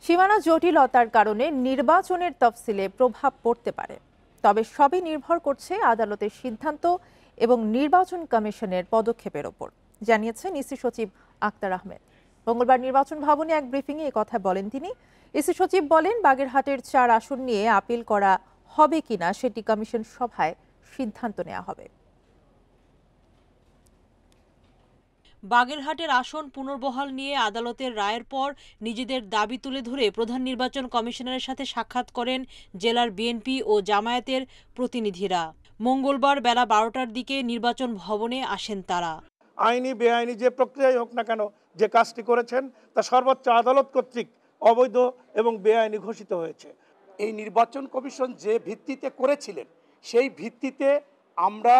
সীমানা জটিলতার কারণে নির্বাচনের তফসিলে প্রভাব পড়তে পারে, তবে সবই নির্ভর করছে আদালতের সিদ্ধান্ত এবং নির্বাচন কমিশনের পদক্ষেপের ওপর, জানিয়েছেন ইসি সচিব আক্তার আহমেদ। মঙ্গলবার নির্বাচন ভবনে এক ব্রিফিংয়ে কথা বলেন তিনি। ইসি সচিব বলেন, বাগেরহাটের 4 আসন নিয়ে আপিল করা হবে কিনা সেটি কমিশন সভায় সিদ্ধান্ত নেওয়া হবে। বাগেরহাটের আসন পুনর্বহাল নিয়ে আদালতের রায়ের পর নিজেদের দাবি তুলে ধরে প্রধান নির্বাচন কমিশনারের সাথে সাক্ষাৎ করেন জেলার বিএনপি ও জামায়াতের প্রতিনিধিরা। মঙ্গলবার বেলা 12টার দিকে নির্বাচন ভবনে আসেন তারা। আইনি বেআইনি যে প্রক্রিয়াই হোক না কেন, যে কাজটি করেছেন তা সর্বোচ্চ আদালত কর্তৃক অবৈধ এবং বেআইনি ঘোষিত হয়েছে। এই নির্বাচন কমিশন যে ভিত্তিতে করেছিলেন সেই ভিত্তিতে আমরা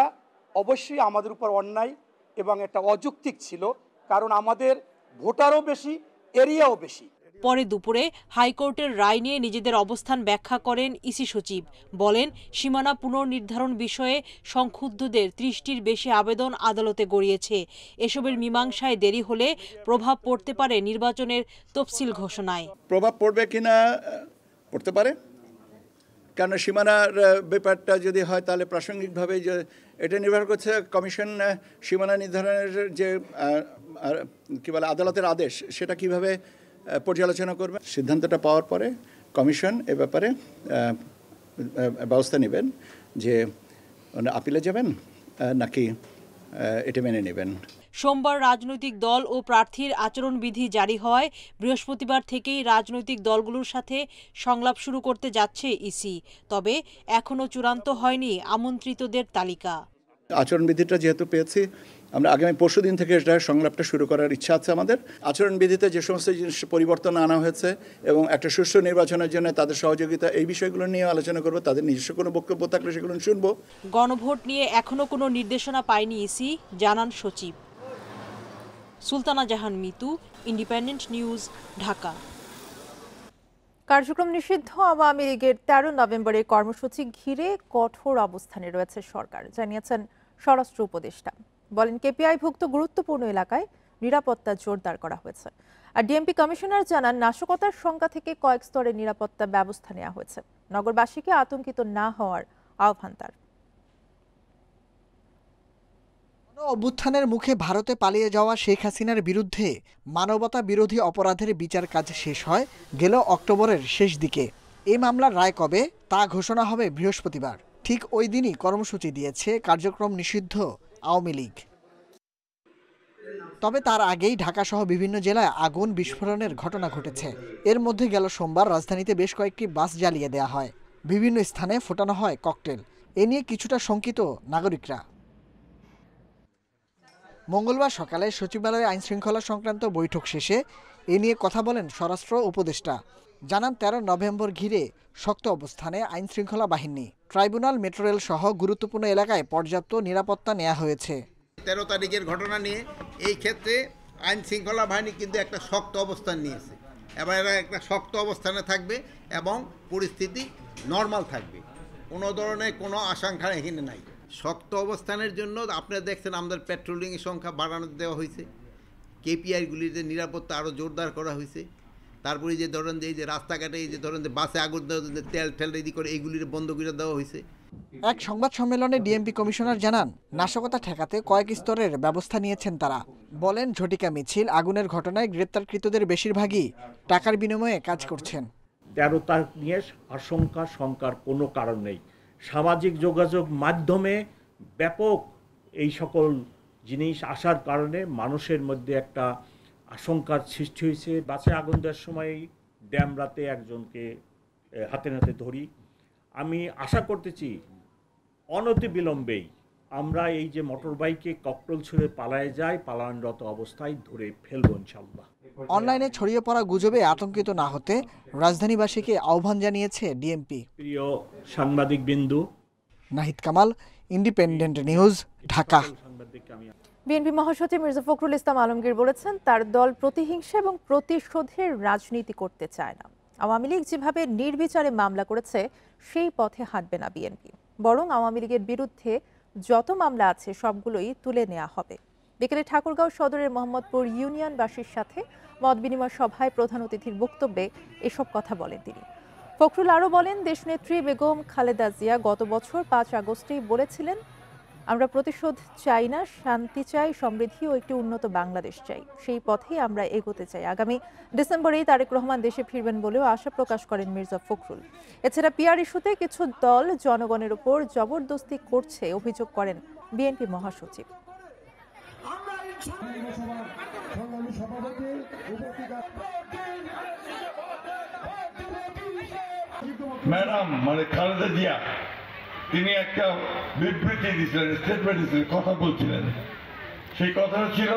অবশ্যই আমাদের উপর অন্যায় এবং এটা অযৌক্তিক ছিল, কারণ আমাদের ভোটারও বেশি, এরিয়াও বেশি। পরে দুপুরে হাইকোর্টের রায় নিয়ে নিজেদের অবস্থান ব্যাখ্যা করেন ইসি সচিব। বলেন, সীমানা পুনর্নির্ধারণ বিষয়ে সংক্ষুব্ধদের 30টির বেশি আবেদন আদালতে গড়িয়েছে। এসবের মীমাংসায় দেরি হলে প্রভাব পড়তে পারে নির্বাচনের তফসিল ঘোষণায়। প্রভাব পড়বে কিনা পড়তে পারে, কারণ সীমানার ব্যাপারটা যদি হয় তাহলে প্রাসঙ্গিকভাবে যে এটা নির্ভর করছে কমিশন সীমানা নির্ধারণের যে কী বলে আদালতের আদেশ সেটা কিভাবে পর্যালোচনা করবে। সিদ্ধান্তটা পাওয়ার পরে কমিশন এ ব্যাপারে ব্যবস্থা নেবেন যে আপিলে যাবেন নাকি এটা মেনে নেবেন। সোমবার রাজনৈতিক দল ও প্রার্থীর আচরণবিধি জারি হওয়ায় বৃহস্পতিবার থেকেই রাজনৈতিক দলগুলোর সাথে সংলাপ শুরু করতে যাচ্ছে ইসি। তবে এখনো চূড়ান্ত হয়নি আমন্ত্রিতদের তালিকা। আচরণবিধিটা যেহেতু পেয়েছি, আমরা আগামী পরশুদিন থেকে এটা সংলাপটা শুরু করার ইচ্ছা আছে আমাদের। আচরণবিধিতে যে সমস্ত জিনিস পরিবর্তন আনা হয়েছে এবং একটা সুষ্ঠু নির্বাচনের জন্য তাদের সহযোগিতা, এই বিষয়গুলো নিয়ে আলোচনা করব। তাদের নিজস্ব কোনো বক্তব্য থাকলে সেগুলো শুনবো। গণভোট নিয়ে এখনো কোনো নির্দেশনা পায়নি ইসি, জানান সচিব। সুলতানা জাহান মিতু, ইন্ডিপেন্ডেন্ট নিউজ, ঢাকা। কার্যক্রম নিষিদ্ধ আওয়ামী লীগের 13 নভেম্বরের কর্মসূচি ঘিরে কঠোর অবস্থানে রয়েছে সরকার, জানিয়েছেন স্বরাষ্ট্র উপদেষ্টা। বলেন, কেপিআইভুক্ত গুরুত্বপূর্ণ এলাকায় নিরাপত্তা জোরদার করা হয়েছে। আর ডিএমপি কমিশনার জানান, নাশকতার শঙ্কা থেকে কয়েক স্তরে নিরাপত্তা ব্যবস্থা নেওয়া হয়েছে। নগরবাসীকে আতঙ্কিত না হওয়ার আহ্বান তার। অভ্যুত্থানের মুখে ভারতে পালিয়ে যাওয়া শেখ হাসিনার বিরুদ্ধে মানবতা বিরোধী অপরাধের বিচার কাজ শেষ হয় গেল অক্টোবরের শেষ দিকে। এই মামলার রায় কবে তা ঘোষণা হবে বৃহস্পতিবার। ঠিক ওই দিনই কর্মসূচি দিয়েছে কার্যক্রম নিষিদ্ধ আওয়ামী লীগ। তবে তার আগেই ঢাকাসহ বিভিন্ন জেলায় আগুন বিস্ফোরণের ঘটনা ঘটেছে। এর মধ্যে গেল সোমবার রাজধানীতে বেশ কয়েকটি বাস জ্বালিয়ে দেওয়া হয়, বিভিন্ন স্থানে ফোটানো হয় ককটেল। এ নিয়ে কিছুটা শঙ্কিত নাগরিকরা। মঙ্গলবার সকালে সচিবালয়ে আইনশৃঙ্খলা সংক্রান্ত বৈঠক শেষে এ নিয়ে কথা বলেন স্বরাষ্ট্র উপদেষ্টা। জানান, 13 নভেম্বর ঘিরে শক্ত অবস্থানে আইনশৃঙ্খলা বাহিনী। ট্রাইব্যুনাল, মেট্রো রেল সহ গুরুত্বপূর্ণ এলাকায় পর্যাপ্ত নিরাপত্তা নেওয়া হয়েছে। 13 তারিখের ঘটনা নিয়ে এই ক্ষেত্রে আইন শৃঙ্খলা বাহিনী কিন্তু একটা শক্ত অবস্থান নিয়েছে। এবার এরা একটা শক্ত অবস্থানে থাকবে এবং পরিস্থিতি নর্মাল থাকবে, কোনো ধরনের কোনো আশঙ্কা এখানে নাই। শক্ত অবস্থানের জন্য আপনারা দেখছেন আমাদের পেট্রোলিংয়ের সংখ্যা বাড়ানো দেওয়া হয়েছে, কেপিআইগুলিতে নিরাপত্তা আরও জোরদার করা হয়েছে। তারপরে যে ধরেন যে এই যে রাস্তাঘাটে এই যে ধরেন যে বাসে আগুন তেল ঠেল রেডি করে এইগুলির বন্ধ করে দেওয়া হয়েছে। এক সংবাদ সম্মেলনে ডিএমপি কমিশনার জানান, নাশকতা ঠেকাতে কয়েক স্তরের ব্যবস্থা নিয়েছেন তারা। বলেন, ঝটিকা মিছিল, আগুনের ঘটনায় গ্রেপ্তারকৃতদের বেশিরভাগই টাকার বিনিময়ে কাজ করছেন। 13 তারিখ নিয়ে আশঙ্কা শঙ্কার কোনো কারণ নেই। সামাজিক যোগাযোগ মাধ্যমে ব্যাপক এই সকল জিনিস আসার কারণে মানুষের মধ্যে একটা আশঙ্কার সৃষ্টি হয়েছে। বাসে আগুন দেওয়ার সময় ড্যামরাতে একজনকে হাতে নাতে ধরি। আমি আশা করতেছি অনতিবিলম্বেই আমরা এই যে মোটর বাইকে ককটেল ছুঁড়ে পালায় যায়, পালায়নরত অবস্থায় ধরে ফেলব ইনশাআল্লাহ। অনলাইনে ছড়িয়ে পড়া গুজবে আতঙ্কিত না হতে রাজধানীবাসীকে আহ্বান জানিয়েছে ডিএমপি। প্রিয় সাংবাদিক বিন্দু, Nahid Kamal, independent news, Dhaka. BNP মহাসচিব মির্জা ফখরুল ইসলাম আলমগীর বলেছেন, তার দল প্রতিহিংসা এবং প্রতিশোধের রাজনীতি করতে চায় না। আওয়ামী লীগ যেভাবে নির্বিচারে মামলা করেছে সেই পথে হাঁটবে না বিএনপি, বরং আওয়ামী লীগের বিরুদ্ধে যত মামলা আছে সবগুলোই তুলে নেওয়া হবে। বিকেলে ঠাকুরগাঁও সদরের মোহাম্মদপুর ইউনিয়নবাসীর সাথে মত বিনিময় সভায় প্রধান অতিথির বক্তব্যে এসব কথা বলেন তিনি। ফখরুল আরও বলেন, দেশনেত্রী বেগম খালেদা জিয়া গত বছর ৫ আগস্টেই বলেছিলেন, আমরা প্রতিশোধ চাই না, শান্তি চাই, সমৃদ্ধি ও একটি উন্নত বাংলাদেশ চাই। সেই পথেই আমরা এগোতে চাই। আগামী ডিসেম্বরেই তারেক রহমান দেশে ফিরবেন বলেও আশা প্রকাশ করেন মির্জা ফখরুল। এছাড়া পিআর ইস্যুতে কিছু দল জনগণের উপর জবরদস্তি করছে অভিযোগ করেন বিএনপি মহাসচিব। ম্যাডাম মানে খালেদা জিয়া তিনি একটা বিবৃতি দিয়েছিলেন, স্টেটমেন্ট দিয়েছিলেন, কথা বলছিলেন। সেই কথাটা ছিল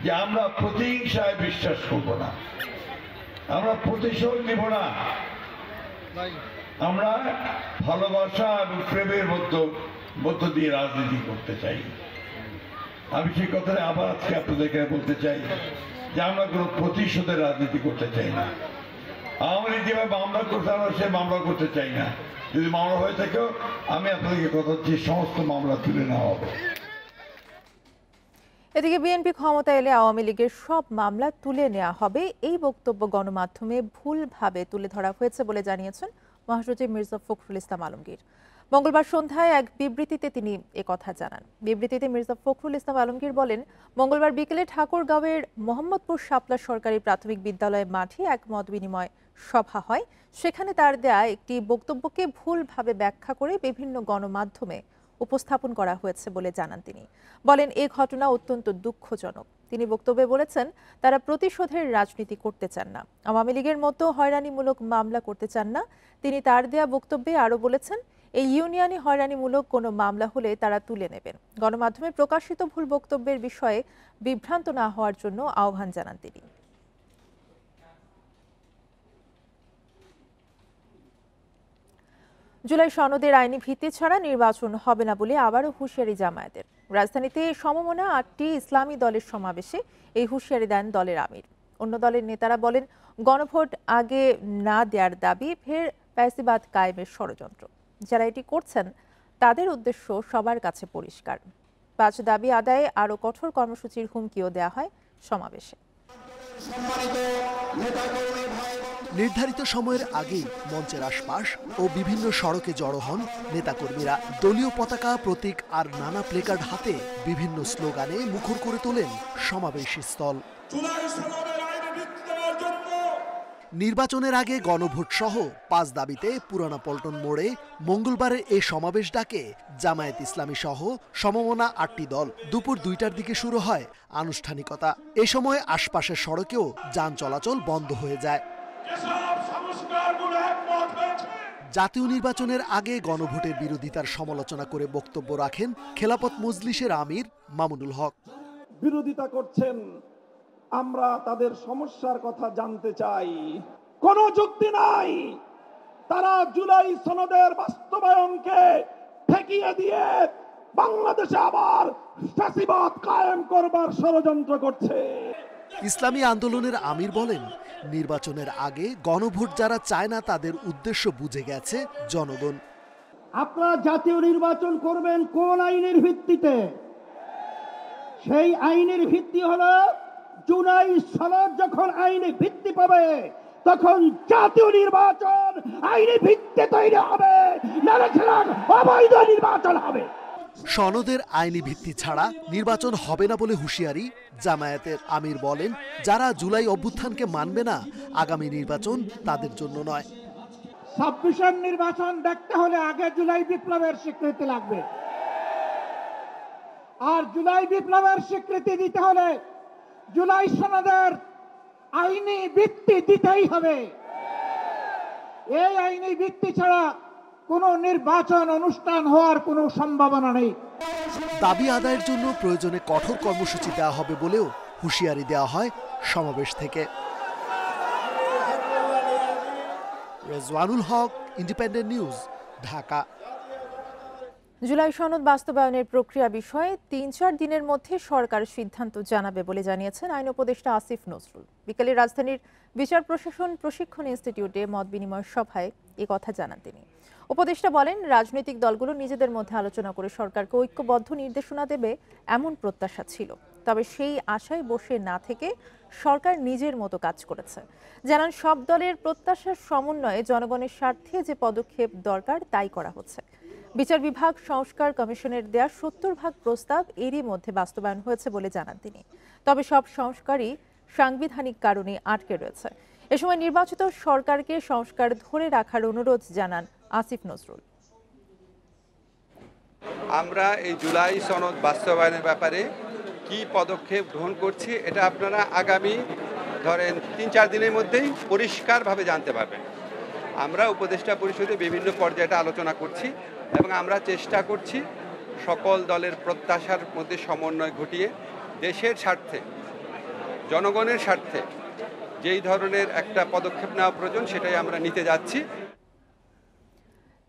যে আমরা প্রতিহিংসায় বিশ্বাস করব না, আমরা প্রতিশোধ নিব না, আমরা ভালোবাসা এবং প্রেমের মধ্য দিয়ে রাজনীতি করতে চাই। আমি সেই কথাটা আবার আজকে আপনাদেরকে বলতে চাই যে আমরা কোনো প্রতিশোধের রাজনীতি করতে চাই না। আওয়ামী লীগ যেভাবে মামলা করতে আমরা সে মামলা করতে চাই না। যদি মামলা হয়ে থাকেও আমি আপনাদেরকে কথা হচ্ছে সমস্ত মামলা তুলে নেওয়া হবে। এদিকে বিএনপি ক্ষমতা এলে আওয়ামী লীগের সব মামলা তুলে নেওয়া হবে, এই বক্তব্য গণমাধ্যমে ভুলভাবে তুলে ধরা হয়েছে বলে জানিয়েছেন মহাসচিব মির্জা ফখরুল ইসলাম আলমগীর। মঙ্গলবার সন্ধ্যায় এক বিবৃতিতে তিনি একথা জানান। বিবৃতিতে মির্জা ফখরুল ইসলাম আলমগীর বলেন, মঙ্গলবার বিকেলে ঠাকুরগাঁওয়ের মোহাম্মদপুর শাপলা সরকারি প্রাথমিক বিদ্যালয় মাঠে এক মত বিনিময় সভা হয়। সেখানে তার দেয়া একটি বক্তব্যকে ভুলভাবে ব্যাখ্যা করে বিভিন্ন গণমাধ্যমে উপস্থাপন করা হয়েছে বলে জানান তিনি। বলেন, এই ঘটনা অত্যন্ত দুঃখজনক। তিনি বক্তব্যে বলেছেন, তারা প্রতিশোধের রাজনীতি করতে চান না, আওয়ামী লীগের মতো হয়রানিমূলক মামলা করতে চান না। তিনি তার দেয়া বক্তব্যে আরও বলেছেন, এই ইউনিয়নে হয়রানিমূলক কোনো মামলা হলে তারা তুলে নেবেন। গণমাধ্যমে প্রকাশিত ভুল বক্তব্যের বিষয়ে বিভ্রান্ত না হওয়ার জন্য আহ্বান জানান তিনি। জুলাই সনদের আইনি ভিত্তি ছাড়া নির্বাচন হবে না বলে আবারও হুঁশিয়ারি জামায়াতের। রাজধানীতে সমমনা ৮টি ইসলামী দলের সমাবেশে এই হুঁশিয়ারি দেন দলের আমির। অন্য দলের নেতারা বলেন, গণভোট আগে না দেওয়ার দাবি ফের ফ্যাসিবাদ কায়েমের ষড়যন্ত্র। যারা এটি করছেন তাদের উদ্দেশ্য সবার কাছে পরিষ্কার। ৫ দাবি আদায়ে আরও কঠোর কর্মসূচির হুমকিও দেওয়া হয় সমাবেশে। নির্ধারিত সময়ের আগেই মঞ্চের আশপাশ ও বিভিন্ন সড়কে জড়ো হন নেতাকর্মীরা। দলীয় পতাকা, প্রতীক আর নানা প্লেকার্ড হাতে বিভিন্ন স্লোগানে মুখর করে তোলেন সমাবেশী স্থল। নির্বাচনের আগে গণভোট সহ ৫ দাবিতে পুরানা পল্টন মোড়ে মঙ্গলবারের এই সমাবেশ ডাকে জামায়াত ইসলামী সহ সমমনা ৮টি দল। দুপুর ২টার দিকে শুরু হয় আনুষ্ঠানিকতা। এ সময় আশপাশের সড়কেও যান চলাচল বন্ধ হয়ে যায়। জাতীয় নির্বাচনের আগে গণভোটের বিরোধিতার সমালোচনা করে বক্তব্য রাখেন খেলাফত মজলিসের আমির মামুনুল হক। বিরোধিতা করছেন, আমরা তাদের সমস্যার কথা জানতে চাই। কোনো যুক্তি নাই। তারা জুলাই সনদের বাস্তবায়নকে ঠেকিয়ে দিয়ে বাংলাদেশে আবার ফ্যাসিবাদ কায়েম করবার ষড়যন্ত্র করছে। ইসলামী আন্দোলনের আমির বলেন, নির্বাচনের আগে গণভোট যারা চায় না তাদের উদ্দেশ্য বুঝে গেছে জনগণ। আপনারা জাতীয় নির্বাচন করবেন কোন আইনের ভিত্তিতে? সেই আইনের ভিত্তি হলো জুলাই সনদ যখন আইনি ভিত্তি পাবে তখন জাতীয় নির্বাচন আইনি ভিত্তি তৈরি হবে, নাহলে অবৈধ নির্বাচন হবে। সনদের আইনি ভিত্তি ছাড়া নির্বাচন হবে না বলে হুঁশিয়ারি জামায়াতের। আমির বলেন, যারা জুলাই অভ্যুত্থানকে মানবে না, আগামী নির্বাচন তাদের জন্য নয়। ২৬ নির্বাচন দেখতে হলে আগে জুলাই বিপ্লবের স্বীকৃতি লাগবে, আর জুলাই বিপ্লবের স্বীকৃতি দিতে হলে জুলাই সনদের আইনি ভিত্তি দিতেই হবে। এই আইনি ভিত্তি ছাড়া কোনো নির্বাচন অনুষ্ঠান হওয়ার কোনো সম্ভাবনা নেই। দাবি আদায়ের জন্য প্রয়োজনে কঠোর কর্মসূচি দেওয়া হবে বলেও হুঁশিয়ারি দেওয়া হয় সমাবেশ থেকে। রেজওয়ানুল হক, ইন্ডিপেন্ডেন্ট নিউজ, ঢাকা। জুলাই সনদ বাস্তবায়নের প্রক্রিয়া বিষয়ে ৩-৪ দিনের মধ্যে সরকার সিদ্ধান্ত জানাবে বলে জানিয়েছেন আইন উপদেষ্টা আসিফ নজরুল। বিকেলে রাজধানীর বিচার প্রশাসন প্রশিক্ষণ ইনস্টিটিউটে মত বিনিময় সভায় কথা জানান তিনি। উপদেষ্টা বলেন, রাজনৈতিক দলগুলো নিজেদের মধ্যে আলোচনা করে সরকারকে ঐক্যবদ্ধ নির্দেশনা দেবে এমন প্রত্যাশা ছিল। তবে সেই আশায় বসে না থেকে সরকার নিজের মতো কাজ করেছে। জানান, সব দলের প্রত্যাশার সমন্বয়ে জনগণের স্বার্থে যে পদক্ষেপ দরকার তাই করা হচ্ছে। বিচার বিভাগ সংস্কার কমিশনের দেয়া ৭০ প্রস্তাব এরই মধ্যে বাস্তবায়ন হয়েছে বলে জানান তিনি। তবে সব সংস্কারই সাংবিধানিক কারণে আটকে রয়েছে। এ সময় নির্বাচিত সরকারকে সংস্কার ধরে রাখার অনুরোধ জানান আসিফ নজরুল। আমরা এই জুলাই সনদ বাস্তবায়নের ব্যাপারে কি পদক্ষেপ গ্রহণ করছি এটা আপনারা আগামী ধরেন ৩-৪ দিনের মধ্যেই পরিষ্কারভাবে জানতে পারবেন। আমরা উপদেষ্টা পরিষদে বিভিন্ন পর্যায়ে আলোচনা করছি এবং আমরা চেষ্টা করছি সকল দলের প্রত্যাশার মধ্যে সমন্বয় ঘটিয়ে দেশের স্বার্থে, জনগণের স্বার্থে যেই ধরনের একটা পদক্ষেপ নেওয়া প্রয়োজন সেটাই আমরা নিতে যাচ্ছি।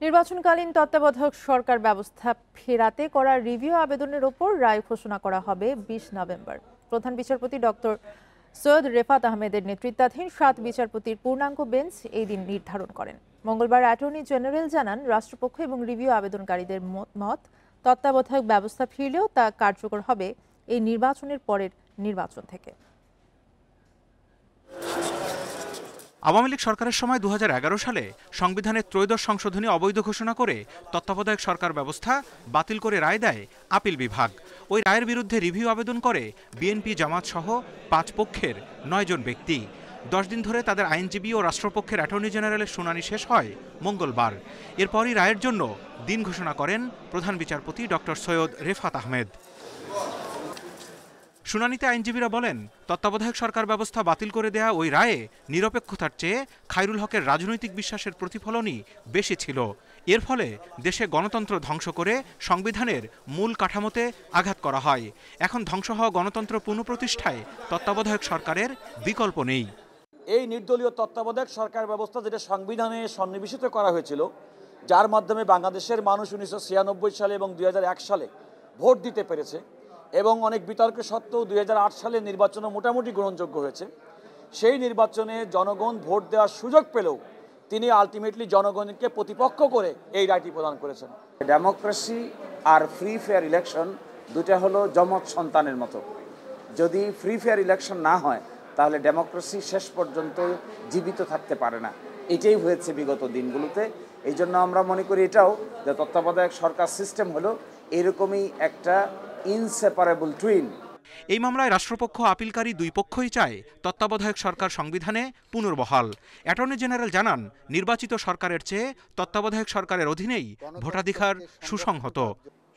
নির্বাচনকালীন তত্ত্বাবধায়ক সরকার ব্যবস্থা ফেরাতে করা রিভিউ আবেদনের ওপর রায় ঘোষণা করা হবে ২০ নভেম্বর। প্রধান বিচারপতি ডক্টর সৈয়দ রেফাত আহমেদের নেতৃত্বাধীন ৭ বিচারপতির পূর্ণাঙ্গ বেঞ্চ এই দিন নির্ধারণ করেন। মঙ্গলবার অ্যাটর্নি জেনারেল জানান, রাষ্ট্রপক্ষ এবং রিভিউ আবেদনকারীদের মত তত্ত্বাবধায়ক ব্যবস্থা ফিরলেও তা কার্যকর হবে এই নির্বাচনের পরের নির্বাচন থেকে। আওয়ামী লীগ সরকারের সময় ২০১১ সালে সংবিধানের ত্রয়োদশ সংশোধনী অবৈধ ঘোষণা করে তত্ত্বাবধায়ক সরকার ব্যবস্থা বাতিল করে রায় দেয় আপিল বিভাগ। ওই রায়ের বিরুদ্ধে রিভিউ আবেদন করে বিএনপি, জামাত সহ ৫ পক্ষের ৯ জন ব্যক্তি। ১০ দিন ধরে তাদের আইনজীবী ও রাষ্ট্রপক্ষের অ্যাটর্নি জেনারেলের শুনানি শেষ হয় মঙ্গলবার। এরপরই রায়ের জন্য দিন ঘোষণা করেন প্রধান বিচারপতি ডক্টর সৈয়দ রেফাত আহমেদ। শুনানিতে আইনজীবীরা বলেন, তত্ত্বাবধায়ক সরকার ব্যবস্থা বাতিল করে দেয়া ওই রায়ে নিরপেক্ষতার চেয়ে খায়রুল হকের রাজনৈতিক বিশ্বাসের প্রতিফলনই বেশি ছিল। এর ফলে দেশে গণতন্ত্র ধ্বংস করে সংবিধানের মূল কাঠামোতে আঘাত করা হয়। এখন ধ্বংস হওয়া গণতন্ত্র পুনঃপ্রতিষ্ঠায় তত্ত্বাবধায়ক সরকারের বিকল্প নেই। এই নির্দলীয় তত্ত্বাবধায়ক সরকার ব্যবস্থা যেটা সংবিধানে সন্নিবেশিত করা হয়েছিল, যার মাধ্যমে বাংলাদেশের মানুষ ১৯৯৬ সালে এবং ২০০১ সালে ভোট দিতে পেরেছে এবং অনেক বিতর্ক সত্ত্বেও ২০০৮ সালে নির্বাচনও মোটামুটি গ্রহণযোগ্য হয়েছে। সেই নির্বাচনে জনগণ ভোট দেওয়ার সুযোগ পেলেও তিনি আলটিমেটলি জনগণকে প্রতিপক্ষ করে এই রায়টি প্রদান করেছেন। ডেমোক্রেসি আর ফ্রি ফেয়ার ইলেকশন দুটা হলো যমজ সন্তানের মতো। যদি ফ্রি ফেয়ার ইলেকশন না হয় তাহলে ডেমোক্রেসি শেষ পর্যন্ত জীবিত থাকতে পারে না। এটাই হয়েছে বিগত দিনগুলোতে। এই জন্য আমরা মনে করি এটাও যে তত্ত্বাবধায়ক সরকার সিস্টেম হলো এরকমই একটা ইনসেপারেবল টুইন। এই মামলায় রাষ্ট্রপক্ষ, আপিলকারী দুই পক্ষই চায় তত্ত্বাবধায়ক সরকার সংবিধানে পুনর্বহাল। অ্যাটর্নি জেনারেল জানান, নির্বাচিত সরকারের চেয়ে তত্ত্বাবধায়ক সরকারের অধীনেই ভোটাধিকার সুসংহত।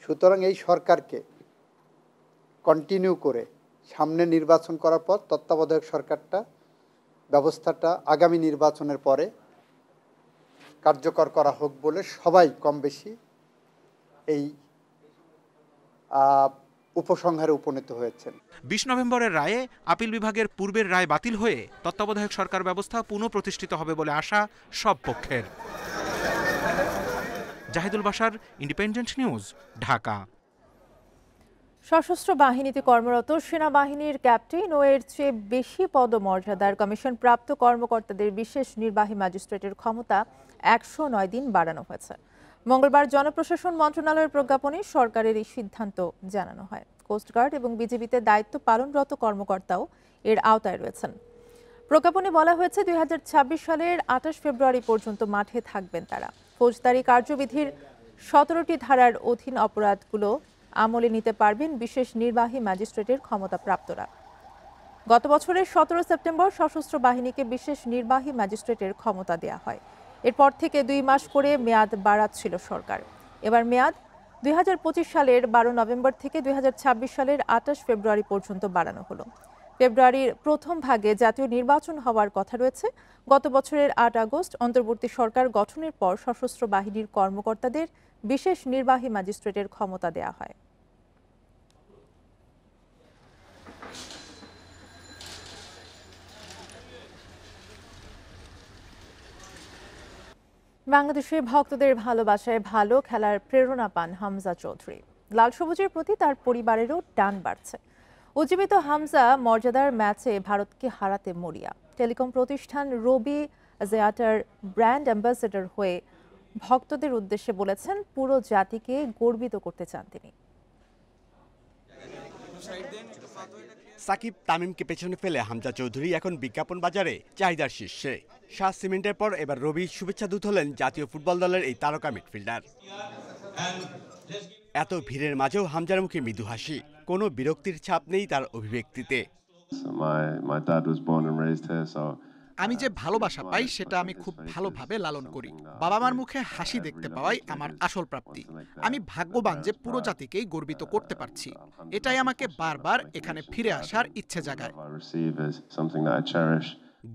সুতরাং এই সরকারকে কন্টিনিউ করে সামনে নির্বাচন করার পর তত্ত্বাবধায়ক সরকারটা ব্যবস্থাটা আগামী নির্বাচনের পরে কার্যকর করা হোক বলে সবাই কম বেশি এই উপসংহারে উপনীত হয়েছেন। ২০ নভেম্বরের রায়ে আপিল বিভাগের পূর্বের রায় বাতিল হয়ে তত্ত্বাবধায়ক সরকার ব্যবস্থা পুনঃপ্রতিষ্ঠিত হবে বলে আশা সব পক্ষের। Zahidul Bashar, Independent news, Dhaka. সশস্ত্র বাহিনীতে কর্মরত সেনাবাহিনীর ক্যাপ্টেন ও এর চেয়ে বেশি পদমর্যাদার কমিশন প্রাপ্ত কর্মকর্তাদের বিশেষ নির্বাহী ম্যাজিস্ট্রেটের ক্ষমতা ১০৯ দিন বাড়ানো হয়েছে। মঙ্গলবার জনপ্রশাসন মন্ত্রণালয়ের প্রজ্ঞাপনে সরকারের এই সিদ্ধান্ত জানানো হয়। কোস্টগার্ড এবং বিজিবিতে দায়িত্ব পালনরত কর্মকর্তাও এর আওতায় রয়েছেন। প্রজ্ঞাপনে বলা হয়েছে ২০২৬ সালের ২৮ ফেব্রুয়ারি পর্যন্ত মাঠে থাকবেন তারা। ফৌজদারি কার্যবিধির ১৭টি ধারার অধীন অপরাধগুলো আমলে নিতে পারবেন বিশেষ নির্বাহী ম্যাজিস্ট্রেটের ক্ষমতাপ্রাপ্তরা। গত বছরের ১৭ সেপ্টেম্বর সশস্ত্র বাহিনীকে বিশেষ নির্বাহী ম্যাজিস্ট্রেটের ক্ষমতা দেওয়া হয়। এরপর থেকে ২ মাস করে মেয়াদ বাড়াচ্ছিল সরকার। এবার মেয়াদ ২০২৫ সালের ১২ নভেম্বর থেকে ২০২৬ সালের ২৮ ফেব্রুয়ারি পর্যন্ত বাড়ানো হলো। ফেব্রুয়ারির প্রথম ভাগে জাতীয় নির্বাচন হওয়ার কথা রয়েছে। গত বছরের ৮ আগস্ট অন্তর্বর্তী সরকার গঠনের পর সশস্ত্র বাহিনীর কর্মকর্তাদের বিশেষ নির্বাহী ম্যাজিস্ট্রেটের ক্ষমতা দেওয়া হয়। বাংলাদেশে ভক্তদের ভালোবাসায় ভালো খেলার প্রেরণা পান হামজা চৌধুরী। লাল সবুজের প্রতি তার পরিবারেরও টান বাড়ছে। উজ্জীবিত হামজা মর্যাদার ম্যাচে ভারতকে হারাতে মরিয়া। টেলিকম প্রতিষ্ঠান রবি আজিয়াটার ব্র্যান্ড অ্যাম্বাসেডর হয়ে ভক্তদের উদ্দেশ্যে বলেছেন পুরো জাতিকে গর্বিত করতে চান তিনি। সাকিব তামিমকে পেছনে ফেলে হামজা চৌধুরী এখন বিজ্ঞাপন বাজারে চাহিদার শীর্ষে। শাহ সিমেন্টের পর এবার রবি শুভেচ্ছা দূত হলেন জাতীয় ফুটবল দলের এই তারকা মিডফিল্ডার। এত ভিড়ের মাঝেও হামজার মুখে মৃদু হাসি, কোনো বিরক্তির ছাপ নেই তার অভিব্যক্তিতে। আমি যে ভালোবাসা পাই সেটা আমি খুব ভালোভাবে লালন করি। বাবা মার মুখে হাসি দেখতে পাওয়াই আমার আসল প্রাপ্তি। আমি ভাগ্যবান যে পুরো জাতিকেই গর্বিত করতে পারছি। এটাই আমাকে বারবার এখানে ফিরে আসার ইচ্ছে জাগায়।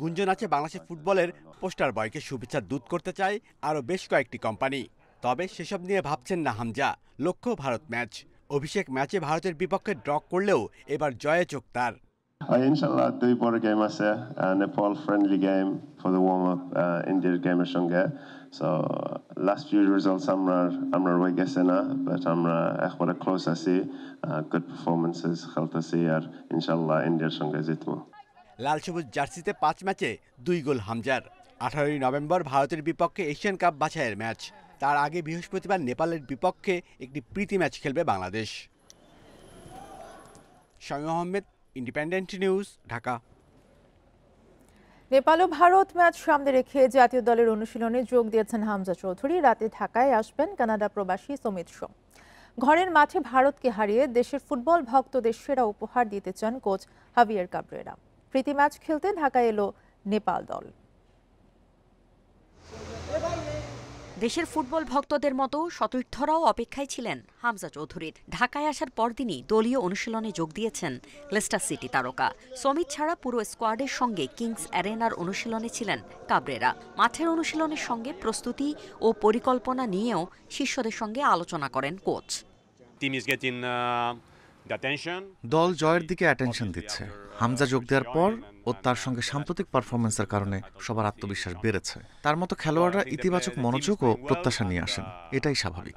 গুঞ্জন আছে বাংলাদেশের ফুটবলের পোস্টার বয়কে শুভেচ্ছা দূত করতে চায় আরও বেশ কয়েকটি কোম্পানি। তবে সেসব নিয়ে ভাবছেন না হামজা। লক্ষ্য ভারত ম্যাচ। অভিষেক ম্যাচে ভারতের বিপক্ষে ড্র করলেও এবার জয়ে চোখ তার। ইনশাল্লাহ 2 পরে গেম আছে, Nepal friendly game for the warm up ইন্ডিয়ার গেমের সঙ্গে। সো লাস্ট ফিউ রেজাল্টস আমরা রয়ে গেছে না, বাট আমরা একবারে ক্লোজ আছি, গুড পারফরমেন্সেস খেলতেছি আর ইনশাল্লাহ ইন্ডিয়ার সঙ্গে জিতবো। লাল সবুজ জার্সিতে 5 ম্যাচে 2 গোল হামজার। 18 নভেম্বর ভারতের বিপক্ষে এশিয়ান কাপ বাছাইয়ের ম্যাচ। তার আগে বৃহস্পতিবার নেপালের বিপক্ষে একটি প্রীতি ম্যাচ খেলবে বাংলাদেশ। Shamim Ahmed, independent news, Dhaka. নেপাল ও ভারত ম্যাচ সামনে রেখে জাতীয় দলের অনুশীলনে যোগ দিয়েছেন হামজা চৌধুরী। রাতে ঢাকায় আসবেন কানাডা প্রবাসী সমিত সোম। ঘরের মাঠে ভারতকে হারিয়ে দেশের ফুটবল ভক্তদের সেরা উপহার দিতে চান কোচ হাভিয়ের কাবরেরা। প্রীতি ম্যাচ খেলতে ঢাকায় এলো নেপাল দল। দেশের ফুটবল ভক্তদের মতো সতীর্থরাও অপেক্ষায় ছিলেন হামজা চৌধুরীর। ঢাকায় আসার পরদিনই দলীয় অনুশীলনে যোগ দিয়েছেন লেস্টার সিটি তারকা। সমিত ছাড়া পুরো স্কোয়াডের সঙ্গে কিংস অ্যারেনার অনুশীলনে ছিলেন কাবরেরা। মাঠের অনুশীলনের সঙ্গে প্রস্তুতি ও পরিকল্পনা নিয়েও শিষ্যদের সঙ্গে আলোচনা করেন কোচ। দল জয়ের দিকে অ্যাটেনশন দিচ্ছে। হামজা যোগ দেওয়ার পর ও তার সঙ্গে সাম্প্রতিক পারফরমেন্সের কারণে সবার আত্মবিশ্বাস বেড়েছে। তার মতো খেলোয়াড়রা ইতিবাচক মনোযোগ ও প্রত্যাশা নিয়ে আসেন, এটাই স্বাভাবিক।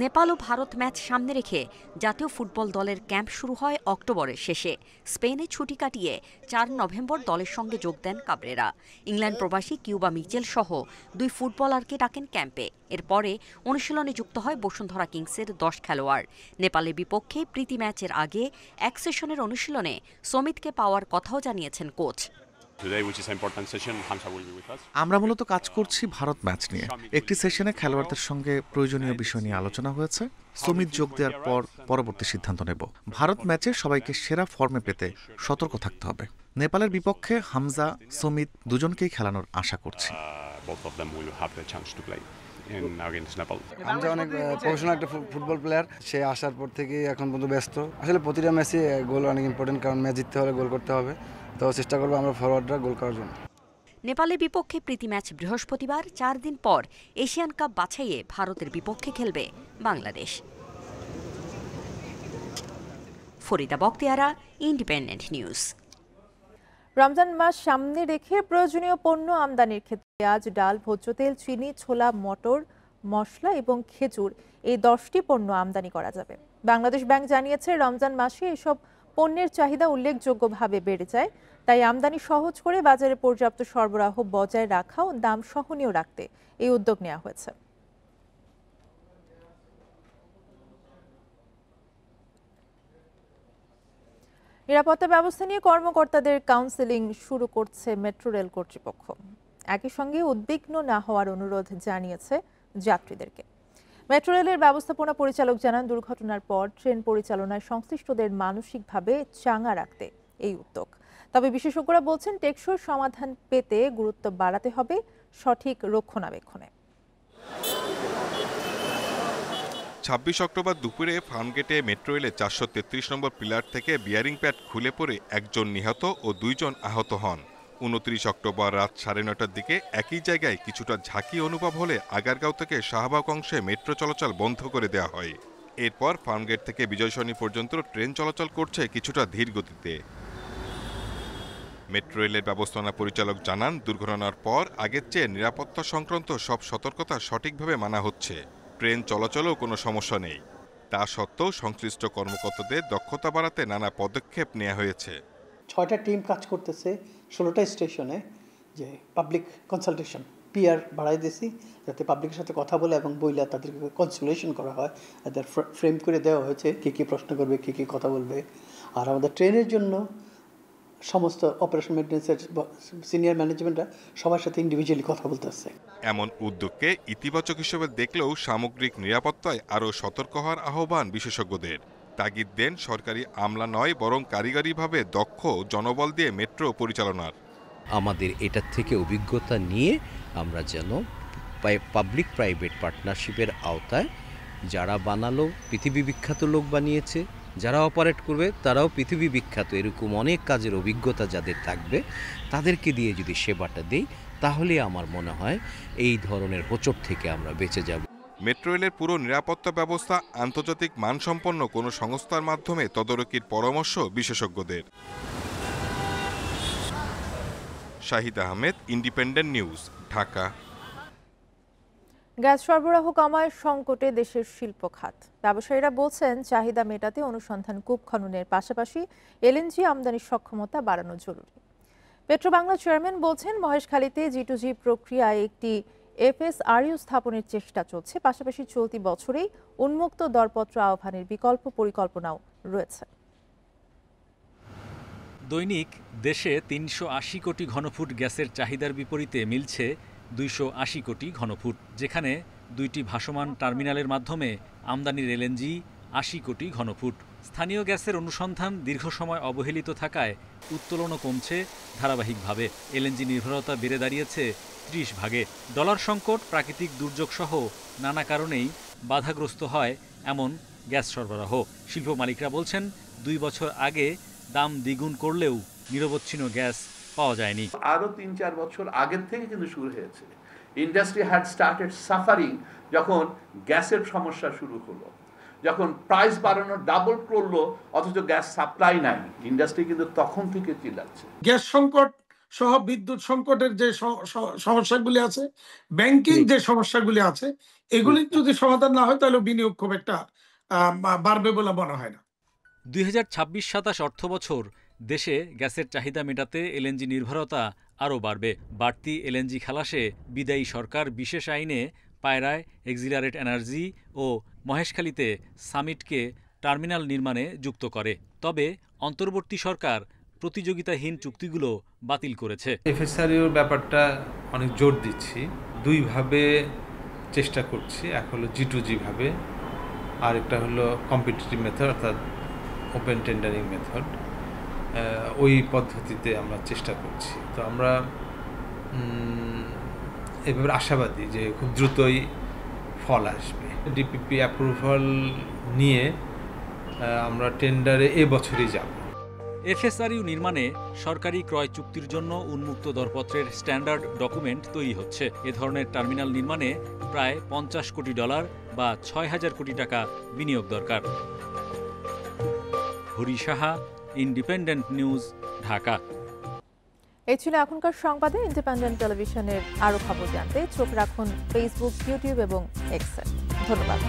নেপাল ও ভারত ম্যাচ সামনে রেখে জাতীয় ফুটবল দলের ক্যাম্প শুরু হয় অক্টোবরের শেষে। স্পেনে ছুটি কাটিয়ে 4 নভেম্বর দলের সঙ্গে যোগ দেন কাবরেরা। ইংল্যান্ড প্রবাসী কিউবা মিচেল সহ 2 ফুটবলারকে ডাকেন ক্যাম্পে। এরপরে অনুশীলনে যুক্ত হয় বসুন্ধরা কিংসের 10 খেলোয়াড়। নেপালের বিপক্ষে প্রীতি ম্যাচের আগে এক সেশনের অনুশীলনে সমিতকে পাওয়ার কথাও জানিয়েছেন কোচ। আমরা মূলত কাজ করছি ভারত ম্যাচ নিয়ে। একটি সেশনে খেলোয়াড়দের সঙ্গে প্রয়োজনীয় বিষয় নিয়ে আলোচনা হয়েছে। সমিত যোগ দেওয়ার পর পরবর্তী সিদ্ধান্ত নেব। ভারত ম্যাচে সবাইকে সেরা ফর্মে পেতে সতর্ক থাকতে হবে। নেপালের বিপক্ষে হামজা, সমিত দুজনকেই খেলানোর আশা করছি। হামজা অনেক প্রফেশনাল একটা ফুটবল প্লেয়ার। সে আসার পর থেকে এখন পর্যন্ত ব্যস্ত। আসলে প্রতিটা ম্যাচে গোল অনেক ইম্পর্টেন্ট, কারণ ম্যাচ জিততে হলে গোল করতে হবে। তো চেষ্টা করবো আমরা ফরওয়ার্ডরা গোল করার জন্য। নেপালের বিপক্ষে প্রীতি ম্যাচ বৃহস্পতিবার। 4 দিন পর এশিয়ান কাপ বাছাইয়ে ভারতের বিপক্ষে খেলবে বাংলাদেশ। Farida Baktiyara, independent news. রমজান মাস সামনে রেখে প্রয়োজনীয় পণ্য আমদানির ক্ষেত্রে পেঁয়াজ, ডাল, ভোজ্য তেল, চিনি, ছোলা, মটর, মশলা এবং খেজুর এই 10টি পণ্য আমদানি করা যাবে। বাংলাদেশ ব্যাংক জানিয়েছে রমজান মাসে এসব পণ্যের চাহিদা উল্লেখযোগ্যভাবে বেড়ে যায়। তাই আমদানি সহজ করে বাজারে পর্যাপ্ত সরবরাহ বজায় রাখা ও দাম সহনীয় রাখতে এই উদ্যোগ নেওয়া হয়েছে। নিরাপত্তা ব্যবস্থা নিয়ে কর্মকর্তাদের কাউন্সেলিং শুরু করছে মেট্রো রেল কর্তৃপক্ষ। একই সঙ্গে উদ্বিগ্ন না হওয়ার অনুরোধ জানিয়েছে যাত্রীদেরকে। মেট্রো রেলের ব্যবস্থাপনা পরিচালক জানান, দুর্ঘটনার পর ট্রেন পরিচালনায় সংশ্লিষ্টদের মানসিকভাবে চাঙা রাখতে এই উদ্যোগ। তবে বিশেষজ্ঞরা বলছেন টেকসই সমাধান পেতে গুরুত্ব বাড়াতে হবে সঠিক রক্ষণাবেক্ষণে। 26 অক্টোবর দুপুরে ফার্মগেটে মেট্রো রেলের 433 নম্বর পিলার থেকে বিয়ারিং প্যাড খুলে পড়ে একজন নিহত ও 2 জন আহত হন। 29 অক্টোবর রাত 9:30টার দিকে একই জায়গায় কিছুটা ঝাঁকি অনুভব হলে আগারগাঁও থেকে শাহবাগ অংশে মেট্রো চলাচল বন্ধ করে দেওয়া হয়। এরপর ফার্মগেট থেকে বিজয়সরণী পর্যন্ত ট্রেন চলাচল করছে কিছুটা ধীর গতিতে। মেট্রো রেলের ব্যবস্থাপনা পরিচালক জানান, দুর্ঘটনার পর আগের চেয়ে নিরাপত্তা সংক্রান্ত সব সতর্কতা সঠিকভাবে মানা হচ্ছে। ট্রেন চলাচলেও কোনো সমস্যা নেই। তা সত্ত্বেও সংশ্লিষ্ট কর্মকর্তাদের দক্ষতা বাড়াতে নানা পদক্ষেপ নেওয়া হয়েছে। 6টা টিম কাজ করতেছে, 16টা স্টেশনে যে পাবলিক কনসালটেশন পিআর বাড়াই দিয়েছি, যাতে পাবলিকের সাথে কথা বলে এবং বইলা তাদেরকে কনসালটেশন করা হয়। তাদের ফ্রেম করে দেওয়া হয়েছে কী কী প্রশ্ন করবে, কী কী কথা বলবে। আর আমাদের ট্রেনের জন্য সমস্ত অপারেশন মেইনটেন্যান্সের সিনিয়র ম্যানেজমেন্টরা সবার সাথে ইন্ডিভিজুয়ালি কথা বলতেছে। এমন উদ্যোগকে ইতিবাচক হিসেবে দেখলেও সামগ্রিক নিরাপত্তায় আরও সতর্ক হওয়ার আহ্বান বিশেষজ্ঞদের। তাগিদ দেন সরকারি আমলা নয় বরং কারিগরিভাবে দক্ষ জনবল দিয়ে মেট্রো পরিচালনার। আমাদের এটার থেকে অভিজ্ঞতা নিয়ে আমরা যেন পাবলিক প্রাইভেট পার্টনারশিপের আওতায় যারা বানালো পৃথিবী বিখ্যাত লোক বানিয়েছে, যারা অপারেট করবে তারাও পৃথিবী বিখ্যাত, এরকম অনেক কাজের অভিজ্ঞতা যাদের থাকবে তাদেরকে দিয়ে যদি সেবাটা দেই, তাহলে আমার মনে হয় এই ধরনের হোঁচট থেকে আমরা বেঁচে যাব। মেট্রো রেলের পুরো নিরাপত্তা ব্যবস্থা আন্তর্জাতিক মানসম্পন্ন কোনো সংস্থার মাধ্যমে তদারকির পরামর্শ বিশেষজ্ঞদের। Shahid Ahmed, independent news, Dhaka. Gas সরবরাহ কমায় সংকটে দেশের শিল্প খাত। ব্যবসায়ীরা বলছেন চাহিদা মেটাতে অনুসন্ধান কূপ খননের পাশাপাশি এলএনজি আমদানির সক্ষমতা বাড়ানো জরুরি। পেট্রোবাংলা চেয়ারম্যান বলছেন মহেশখালীতে G2G প্রক্রিয়ায় একটি FSRU স্থাপনের চেষ্টা চলছে, পাশাপাশি চলতি বছরেই উন্মুক্ত দরপত্র আহ্বানের বিকল্প পরিকল্পনাও রয়েছে। দৈনিক দেশে 380 কোটি ঘনফুট গ্যাসের চাহিদার বিপরীতে মিলছে 280 কোটি ঘনফুট, যেখানে 2টি ভাসমান টার্মিনালের মাধ্যমে আমদানির এলএনজি 80 কোটি ঘনফুট। স্থানীয় গ্যাসের অনুসন্ধান দীর্ঘ সময় অবহেলিত থাকায় উত্তোলনও কমছে ধারাবাহিকভাবে। এলএনজি নির্ভরতা বেড়ে দাঁড়িয়েছে 30 ভাগে। ডলার সংকট, প্রাকৃতিক দুর্যোগ সহ নানা কারণেই বাধাগ্রস্ত হয় এমন গ্যাস সরবরাহ। শিল্প মালিকরা বলছেন 2 বছর আগে দাম দ্বিগুণ করলেও নিরবচ্ছিন্ন গ্যাস পাওয়া যায়নি। আরো 3-4 বছর আগের থেকে কিন্তু শুরু হয়েছে। ইন্ডাস্ট্রি হ্যাড স্টার্টেড সাফারিং যখন গ্যাসের সমস্যা শুরু হলো, যখন প্রাইস বাড়ানো ডাবল করলো অথচ গ্যাস সাপ্লাই নাই, ইন্ডাস্ট্রি কিন্তু তখন থেকে চিল্লাচ্ছে। গ্যাস সংকট সহ বিদ্যুৎ সংকটের যে সমস্যাগুলি আছে, ব্যাংকিং যে সমস্যাগুলি আছে, এগুলি যদি সমাধান না হয় তাহলে বিনিয়োগ খুব একটা বাড়বে বলে মনে হয় না। 2026-27 অর্থবছর দেশে গ্যাসের চাহিদা মেটাতে এলএনজি নির্ভরতা আরও বাড়বে। বাড়তি এলএনজি খালাসে বিদায়ী সরকার বিশেষ আইনে পায়রায় এক্সিলারেট এনার্জি ও মহেশখালীতে সামিটকে টার্মিনাল নির্মাণে যুক্ত করে। তবে অন্তর্বর্তী সরকার প্রতিযোগিতাহীন চুক্তিগুলো বাতিল করেছে। এফএসআরইউর ব্যাপারটা অনেক জোর দিচ্ছি, দুইভাবে চেষ্টা করছি। এক হলো G2G ভাবে, আর একটা হলো কম্পিটিটিভ মেথড অর্থাৎ ওপেন টেন্ডারিং মেথড। ওই পদ্ধতিতে আমরা চেষ্টা করছি। তো আমরা এভাবে আশাবাদী যে খুব দ্রুতই ফল আসবে। ডিপিপি অ্যাপ্রুভাল নিয়ে আমরা টেন্ডারে এবছরই যাব। এফএসআরইউ নির্মাণে সরকারি ক্রয় চুক্তির জন্য উন্মুক্ত দরপত্রের স্ট্যান্ডার্ড ডকুমেন্ট তৈরি হচ্ছে। এ ধরনের টার্মিনাল নির্মাণে প্রায় $50 কোটি বা 6000 কোটি টাকা বিনিয়োগ দরকার। Hari Saha, independent news, Dhaka. এই ছিল এখনকার সংবাদে। ইন্ডিপেন্ডেন্ট টেলিভিশনের আরও খবর জানতে চোখ রাখুন ফেসবুক, ইউটিউব এবং এক্সে। ধন্যবাদ।